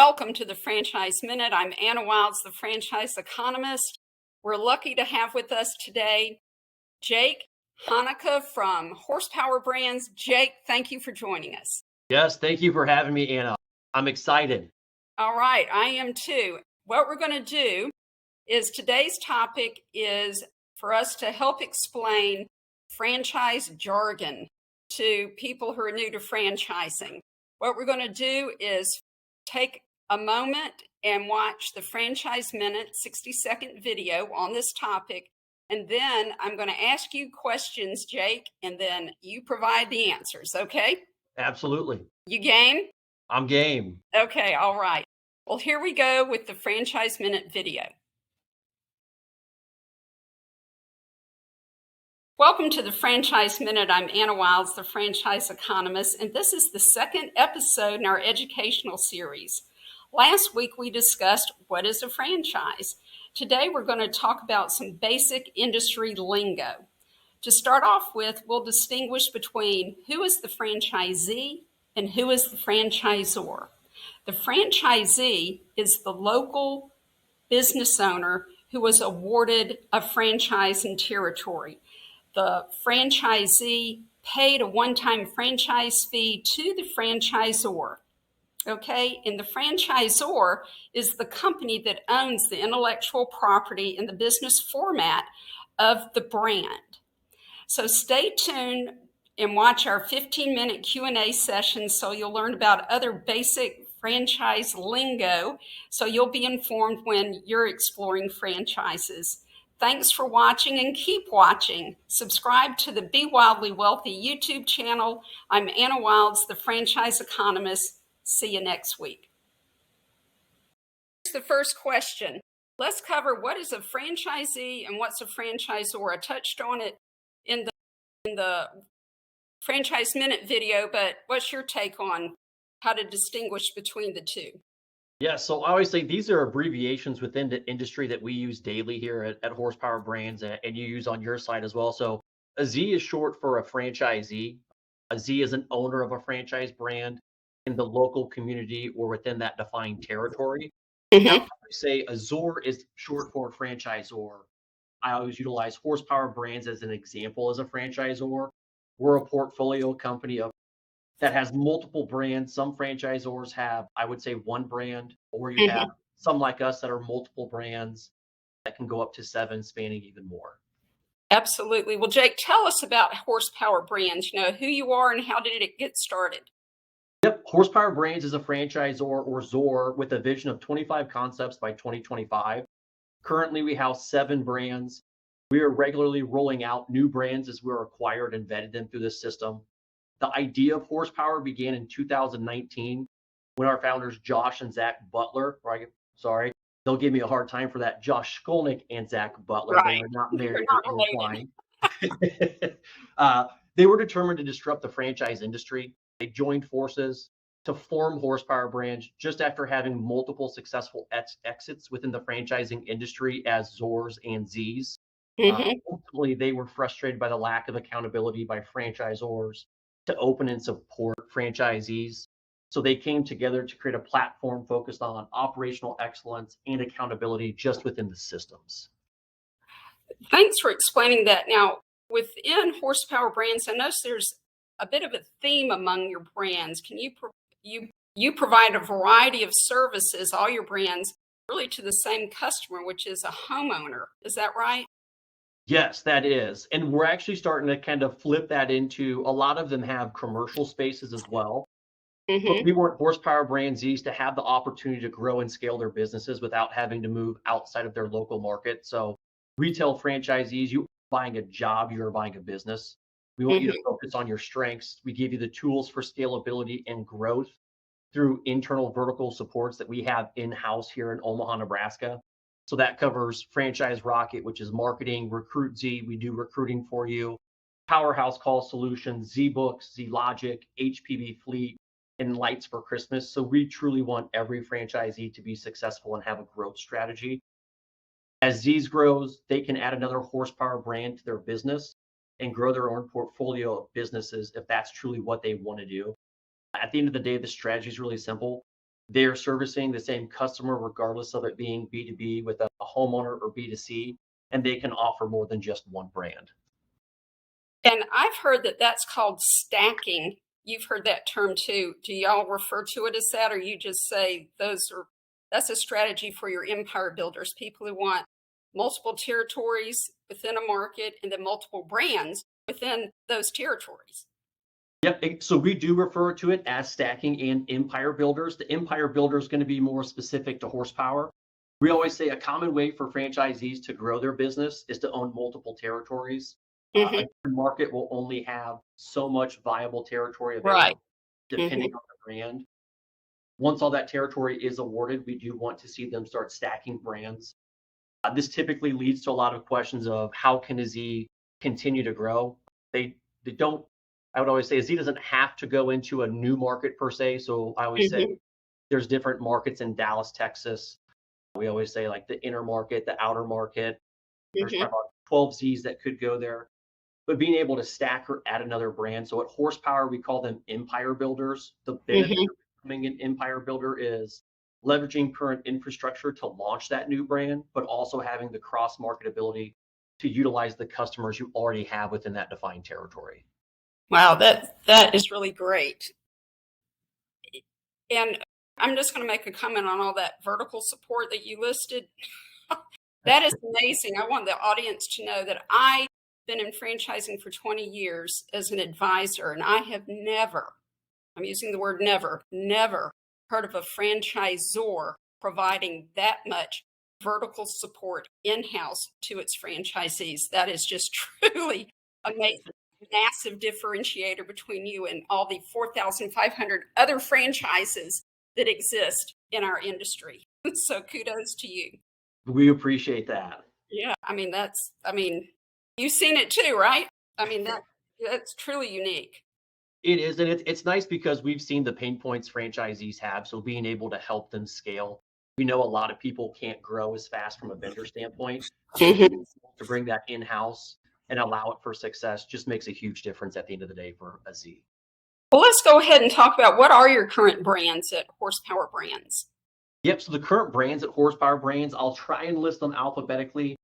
Welcome to the Franchise Minute. I'm Anna Wilds, the franchise economist. We're lucky to have with us today Jake Hanukkah from Horsepower Brands. Jake, thank you for joining us. Yes, thank you for having me, Anna. I'm excited. All right, I am too. What we're going to do is today's topic is for us to help explain franchise jargon to people who are new to franchising. What we're going to do is take a moment and watch the Franchise Minute 60-second video on this topic. And then I'm going to ask you questions, Jake, and then you provide the answers, okay? Absolutely. You game? I'm game. Okay, all right. Well, here we go with the Franchise Minute video. Welcome to the Franchise Minute. I'm Anna Wilds, the franchise economist, and this is the second episode in our educational series. Last week, we discussed what is a franchise. Today, we're going to talk about some basic industry lingo. To start off with, we'll distinguish between who is the franchisee and who is the franchisor. The franchisee is the local business owner who was awarded a franchise and territory. The franchisee paid a one-time franchise fee to the franchisor. Okay, and the franchisor is the company that owns the intellectual property and the business format of the brand. So stay tuned and watch our 15-minute Q&A session so you'll learn about other basic franchise lingo so you'll be informed when you're exploring franchises. Thanks for watching and keep watching. Subscribe to the Be Wildly Wealthy YouTube channel. I'm Anna Wilds, the franchise economist. See you next week. Here's the first question. Let's cover what is a franchisee and what's a franchisor. I touched on it in the Franchise Minute video, but what's your take on how to distinguish between the two? Yeah, so obviously these are abbreviations within the industry that we use daily here at Horsepower Brands and you use on your side as well. So a Z is short for a franchisee. A Z is an owner of a franchise brand in the local community or within that defined territory. Now, I say a ZOR is short for franchisor. I always utilize Horsepower Brands as an example as a franchisor. We're a portfolio company that has multiple brands. Some franchisors have, I would say, one brand, or you have some like us that are multiple brands that can go up to 7, spanning even more. Absolutely. Well, Jake, tell us about Horsepower Brands. You know, who you are and how did it get started? Yep, Horsepower Brands is a franchisor or ZOR with a vision of 25 concepts by 2025. Currently, we house 7 brands. We are regularly rolling out new brands as we're acquired and vetted them through the system. The idea of Horsepower began in 2019 when our founders, Josh and Zach Butler, they'll give me a hard time for that, Josh Skolnick and Zach Butler. Right. They are not married They're or intertwined. They were determined to disrupt the franchise industry. They joined forces to form Horsepower Brands just after having multiple successful exits within the franchising industry as ZORs and Zs. Ultimately, they were frustrated by the lack of accountability by franchisors to open and support franchisees. So they came together to create a platform focused on operational excellence and accountability just within the systems. Thanks for explaining that. Now, within Horsepower Brands, I notice there's a bit of a theme among your brands. Can you provide a variety of services, all your brands, really to the same customer, which is a homeowner. Is that right? Yes, that is. And we're actually starting to kind of flip that into a lot of them have commercial spaces as well. But we want Horsepower Brands to have the opportunity to grow and scale their businesses without having to move outside of their local market. So retail franchisees, you are buying a job, you're buying a business. We want you to focus on your strengths. We give you the tools for scalability and growth through internal vertical supports that we have in-house here in Omaha, Nebraska. So that covers Franchise Rocket, which is marketing, Recruit Z, we do recruiting for you, Powerhouse Call Solutions, ZBooks, ZLogic, HPB Fleet, and Lights for Christmas. So we truly want every franchisee to be successful and have a growth strategy. As Z's grows, they can add another Horsepower brand to their business and grow their own portfolio of businesses if that's truly what they want to do. At the end of the day, the strategy is really simple. They're servicing the same customer regardless of it being B2B with a homeowner or B2C, and they can offer more than just one brand. And I've heard that that's called stacking. You've heard that term too. Do y'all refer to it as that, or you just say that's a strategy for your empire builders, people who want multiple territories within a market and then multiple brands within those territories? Yep. So we do refer to it as stacking and empire builders. The empire builder is going to be more specific to horsepower. We always say a common way for franchisees to grow their business is to own multiple territories. A Hmm. given market will only have so much viable territory Right. available, Hmm. depending on the brand. Once all that territory is awarded, we do want to see them start stacking brands. This typically leads to a lot of questions of how can a Z continue to grow? They don't. I would always say a Z doesn't have to go into a new market per se. So I always say Hmm. there's different markets in Dallas, Texas. We always say like the inner market, the outer market. There's Hmm. probably about 12 Zs that could go there. But being able to stack or add another brand. So at horsepower, we call them empire builders. The benefit Hmm. of becoming an empire builder is leveraging current infrastructure to launch that new brand, but also having the cross marketability to utilize the customers you already have within that defined territory. Wow, that is really great. And I'm just going to make a comment on all that vertical support that you listed. That is amazing. I want the audience to know that I've been in franchising for 20 years as an advisor, and I have never, I'm using the word never, never heard of a franchisor providing that much vertical support in-house to its franchisees. That is just truly amazing. Massive differentiator between you and all the 4,500 other franchises that exist in our industry. So kudos to you. We appreciate that. Yeah, I mean, you've seen it too, right? I mean, that's truly unique. It is, and it's nice because we've seen the pain points franchisees have. So being able to help them scale, we know a lot of people can't grow as fast from a vendor standpoint. So being Mhm. able to bring that in house and allow it for success just makes a huge difference at the end of the day for a Z. Well, let's go ahead and talk about what are your current brands at Horsepower Brands? Yep. So the current brands at Horsepower Brands, I'll try and list them alphabetically.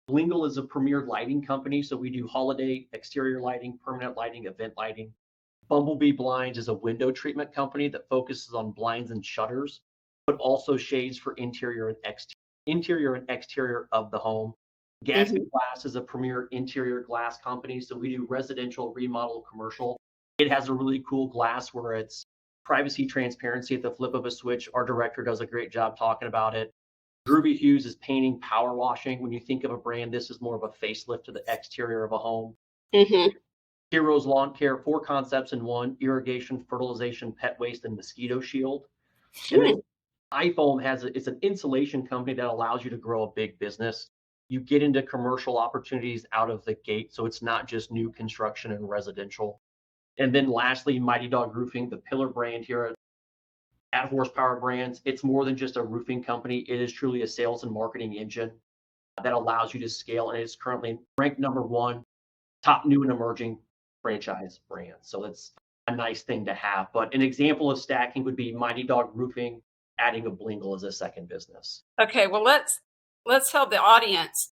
Blingle is a premier lighting company, so we do holiday exterior lighting, permanent lighting, event lighting. Bumblebee Blinds is a window treatment company that focuses on blinds and shutters, but also shades for interior and exterior of the home. Gatsby Mhm. Glass is a premier interior glass company, so we do residential, remodel, commercial. It has a really cool glass where it's privacy transparency at the flip of a switch. Our director does a great job talking about it. Groovy Hughes is painting, power washing. When you think of a brand, this is more of a facelift to the exterior of a home. Mhm. Heroes Lawn Care, four concepts in one: irrigation, fertilization, pet waste, and mosquito shield. And then Hmm. iFoam it's an insulation company that allows you to grow a big business. You get into commercial opportunities out of the gate, so it's not just new construction and residential. And then lastly, Mighty Dog Roofing, the pillar brand here at Horsepower Brands. It's more than just a roofing company. It is truly a sales and marketing engine that allows you to scale, and it's currently ranked number one top new and emerging franchise brand. So that's a nice thing to have. But an example of stacking would be Mighty Dog Roofing adding a Blingle as a second business. Okay, well let's help the audience.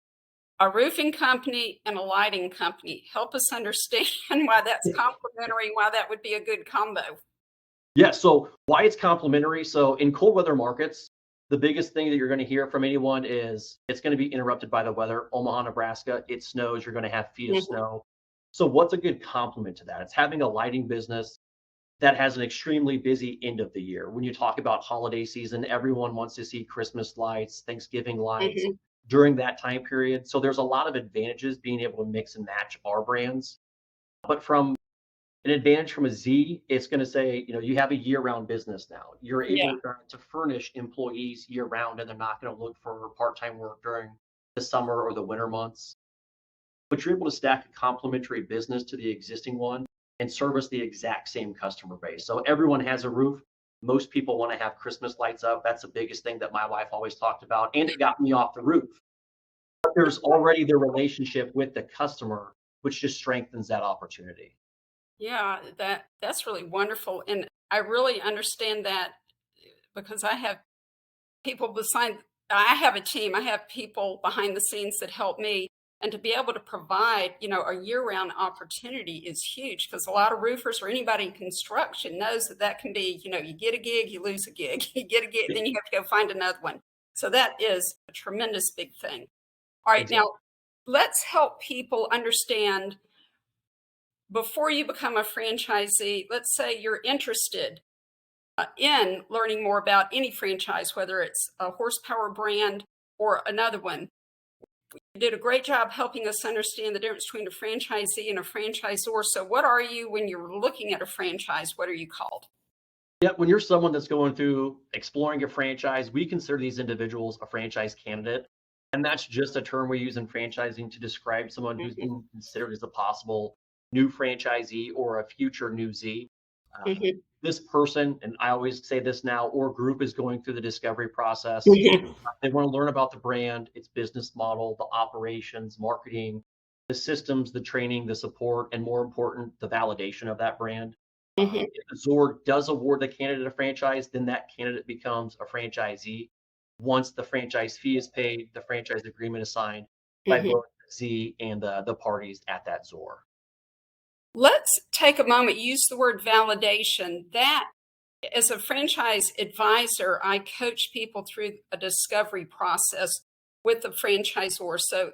A roofing company and a lighting company. Help us understand why that's complementary, why that would be a good combo. Yeah, so why it's complementary. So in cold weather markets, the biggest thing that you're going to hear from anyone is it's going to be interrupted by the weather. Omaha, Nebraska, it snows, you're going to have feet of Mhm. snow. So what's a good complement to that? It's having a lighting business that has an extremely busy end of the year. When you talk about holiday season, everyone wants to see Christmas lights, Thanksgiving lights Mhm. during that time period. So there's a lot of advantages being able to mix and match our brands. But from an advantage from a Z, it's going to say, you have a year-round business now. You're Yeah. able to furnish employees year-round, and they're not going to look for part-time work during the summer or the winter months. But you're able to stack a complementary business to the existing one and service the exact same customer base. So everyone has a roof. Most people want to have Christmas lights up. That's the biggest thing that my wife always talked about, and it got me off the roof. But there's already the relationship with the customer, which just strengthens that opportunity. Yeah, that's really wonderful. And I really understand that because I have people beside, I have a team, I have people behind the scenes that help me. And to be able to provide, a year-round opportunity is huge, because a lot of roofers or anybody in construction knows that can be, you get a gig, you lose a gig, you get a gig, then you have to go find another one. So that is a tremendous big thing. All right, Exactly. now let's help people understand, before you become a franchisee, let's say you're interested in learning more about any franchise, whether it's a horsepower brand or another one. You did a great job helping us understand the difference between a franchisee and a franchisor. So what are you when you're looking at a franchise? What are you called? Yeah, when you're someone that's going through exploring a franchise, we consider these individuals a franchise candidate. And that's just a term we use in franchising to describe someone who's Hmm. being considered as a possible new franchisee or a future new Z. Hmm. This person, and I always say this now, or group is going through the discovery process. Hmm. They want to learn about the brand, its business model, the operations, marketing, the systems, the training, the support, and more important, the validation of that brand. Hmm. If the Zord does award the candidate a franchise, then that candidate becomes a franchisee. Once the franchise fee is paid, the franchise agreement is signed by Hmm. both Z and the parties at that Zor. Let's take a moment, use the word validation. That, as a franchise advisor, I coach people through a discovery process with the franchisor. So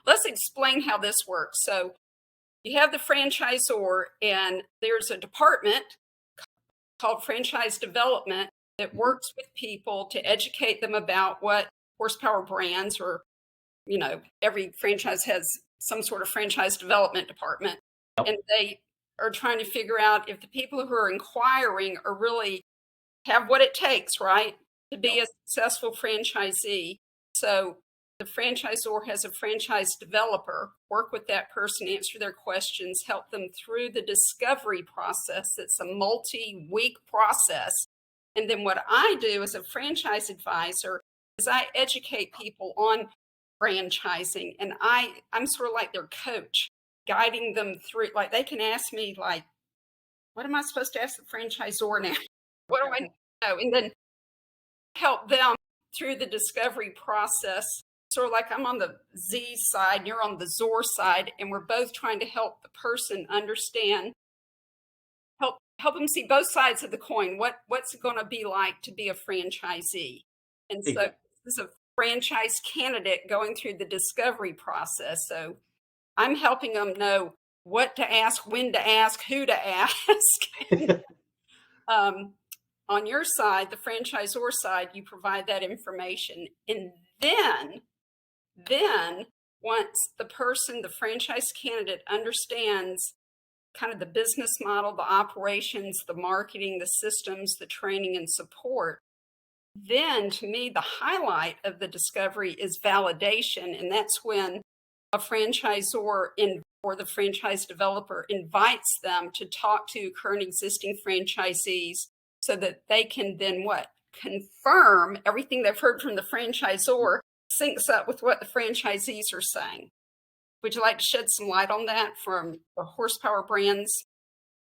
let's explain how this works. So you have the franchisor, and there's a department called franchise development that Mhm. works with people to educate them about what horsepower brands, or, every franchise has some sort of franchise development department. Yep. And they are trying to figure out if the people who are inquiring are really have what it takes, right, to be Yep. a successful franchisee. So the franchisor has a franchise developer work with that person, answer their questions, help them through the discovery process. It's a multi-week process. And then what I do as a franchise advisor is I educate people on franchising, and I'm sort of like their coach, guiding them through. Like, they can ask me, like, what am I supposed to ask the franchisor now? What do I know? And then help them through the discovery process. Sort of like I'm on the Z side, you're on the Zor side, and we're both trying to help the person understand, help them see both sides of the coin. What's it going to be like to be a franchisee? And so Exactly. this is a franchise candidate going through the discovery process. So I'm helping them know what to ask, when to ask, who to ask. um, on your side, the franchisor side, you provide that information. And then once the person, the franchise candidate, understands kind of the business model, the operations, the marketing, the systems, the training and support, then to me, the highlight of the discovery is validation. And that's when a franchisor or the franchise developer invites them to talk to current existing franchisees, so that they can then what? Confirm everything they've heard from the franchisor syncs up with what the franchisees are saying. Would you like to shed some light on that from the horsepower brands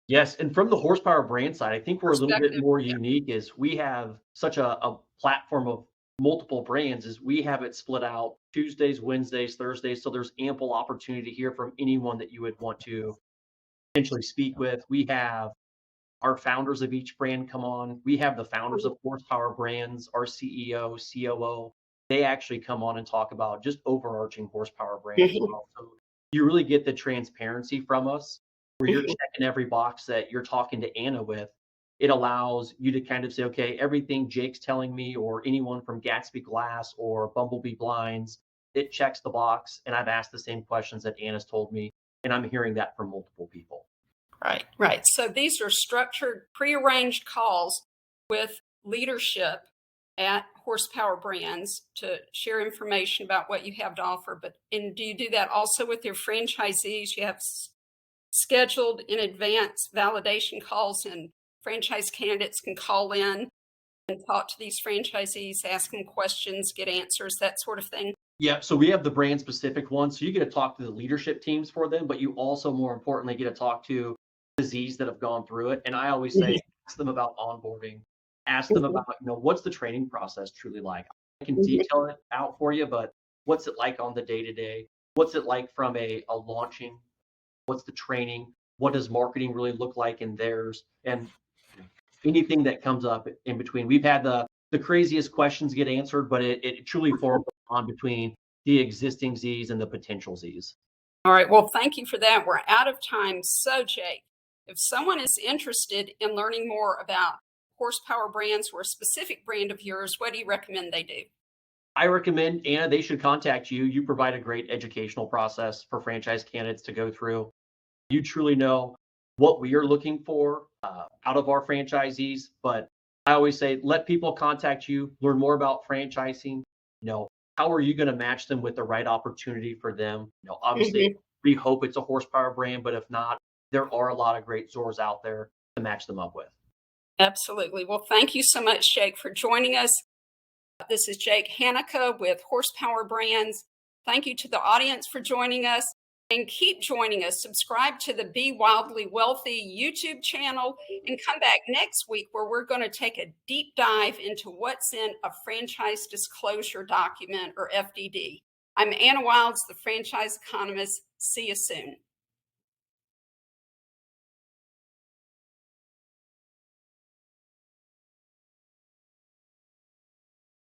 Yes, and from the horsepower brand side, I think we're a little bit perspective? more Yeah. unique is we have such a platform of multiple brands is we have it split out Tuesdays, Wednesdays, Thursdays. So there's ample opportunity to hear from anyone that you would want to potentially speak with. We have our founders of each brand come on. We have the founders of horsepower brands, our CEO, COO. They actually come on and talk about just overarching horsepower brands as Mhm. well. So you really get the transparency from us where you're Mhm. checking every box that you're talking to Anna with. It allows you to kind of say, okay, everything Jake's telling me or anyone from Gatsby Glass or Bumblebee Blinds, it checks the box. And I've asked the same questions that Anna's told me. And I'm hearing that from multiple people. Right, right. So these are structured, prearranged calls with leadership at Horsepower Brands to share information about what you have to offer. And do you do that also with your franchisees? You have scheduled in advance validation calls, and franchise candidates can call in and talk to these franchisees, ask them questions, get answers, that sort of thing. Yeah, so we have the brand specific ones. So you get to talk to the leadership teams for them, but you also, more importantly, get to talk to disease that have gone through it. And I always say, ask them about onboarding. Ask them about, what's the training process truly like? I can detail it out for you, but what's it like on the day to day? What's it like from a launching? What's the training? What does marketing really look like in theirs? And anything that comes up in between. We've had the craziest questions get answered, but it truly forms a bond between the existing Z's and the potential Z's. All right. Well, thank you for that. We're out of time. So, Jake, if someone is interested in learning more about horsepower brands or a specific brand of yours, what do you recommend they do? I recommend, Anna, they should contact you. You provide a great educational process for franchise candidates to go through. You truly know what we are looking for out of our franchisees. But I always say, let people contact you, learn more about franchising. How are you going to match them with the right opportunity for them? Obviously, we hope it's a horsepower brand, but if not, there are a lot of great Zors out there to match them up with. Absolutely. Well, thank you so much, Jake, for joining us. This is Jake Hanukkah with Horsepower Brands. Thank you to the audience for joining us. And keep joining us. Subscribe to the Be Wildly Wealthy YouTube channel and come back next week where we're going to take a deep dive into what's in a franchise disclosure document or FDD. I'm Anna Wilds, the franchise economist. See you soon.